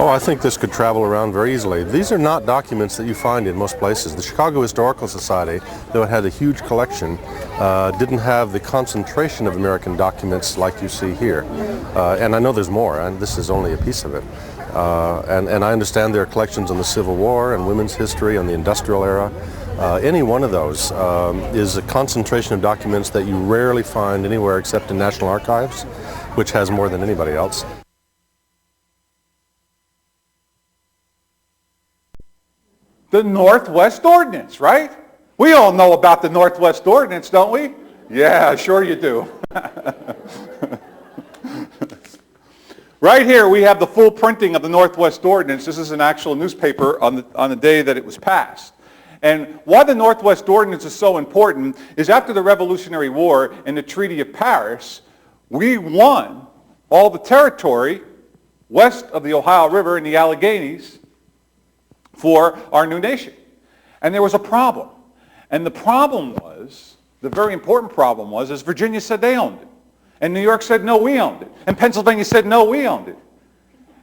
Oh, I think this could travel around very easily. These are not documents that you find in most places. The Chicago Historical Society, though it had a huge collection, didn't have the concentration of American documents like you see here. And I know there's more, and this is only a piece of it. And I understand there are collections on the Civil War and women's history and the industrial era. Any one of those is a concentration of documents that you rarely find anywhere except in National Archives, which has more than anybody else. The Northwest Ordinance, right? We all know about the Northwest Ordinance, don't we? Yeah, sure you do. Right here we have the full printing of the Northwest Ordinance. This is an actual newspaper on the day that it was passed. And why the Northwest Ordinance is so important is after the Revolutionary War and the Treaty of Paris, we won all the territory west of the Ohio River and the Alleghenies for our new nation. And there was a problem. And the problem was, the very important problem was, is Virginia said they owned it. And New York said, no, we owned it. And Pennsylvania said, no, we owned it.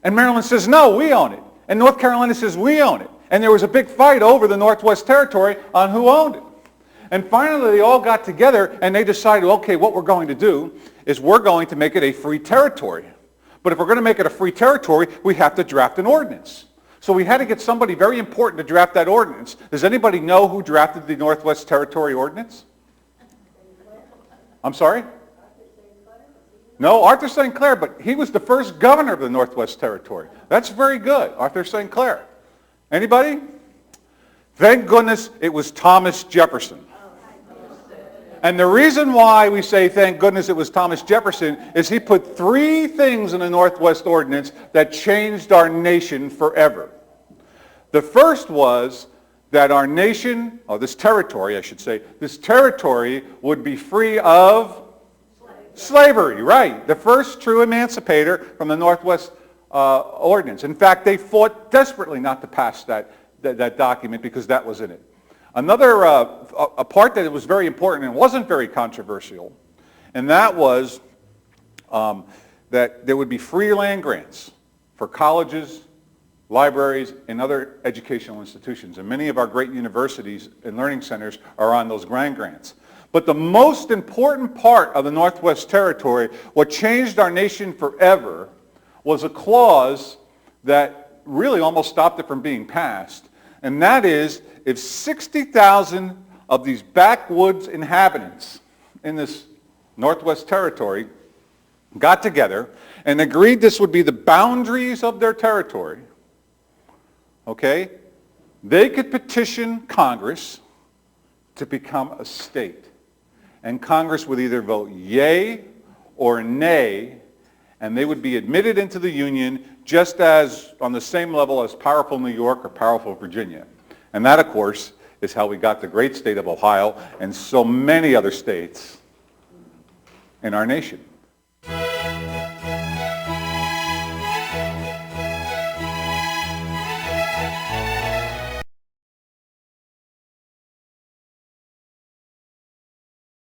And Maryland says, no, we own it. And North Carolina says, we own it. And there was a big fight over the Northwest Territory on who owned it. And finally, they all got together and they decided, okay, what we're going to do is we're going to make it a free territory. But if we're going to make it a free territory, we have to draft an ordinance. So we had to get somebody very important to draft that ordinance. Does anybody know who drafted the Northwest Territory Ordinance? I'm sorry? No, Arthur St. Clair, but he was the first governor of the Northwest Territory. That's very good, Arthur St. Clair. Anybody? Thank goodness it was Thomas Jefferson. And the reason why we say thank goodness it was Thomas Jefferson is he put 3 things in the Northwest Ordinance that changed our nation forever. The first was that our nation, or this territory I should say, this territory would be free of slavery, right. The first true emancipator from the Northwest Ordinance. In fact, they fought desperately not to pass that document because that was in it. Another a part that was very important and wasn't very controversial, and that was that there would be free land grants for colleges, libraries, and other educational institutions. And many of our great universities and learning centers are on those land grants. But the most important part of the Northwest Territory, what changed our nation forever, was a clause that really almost stopped it from being passed. And that is, if 60,000 of these backwoods inhabitants in this Northwest Territory got together and agreed this would be the boundaries of their territory, okay, they could petition Congress to become a state. And Congress would either vote yay or nay, and they would be admitted into the Union just as on the same level as powerful New York or powerful Virginia. And that, of course, is how we got the great state of Ohio and so many other states in our nation.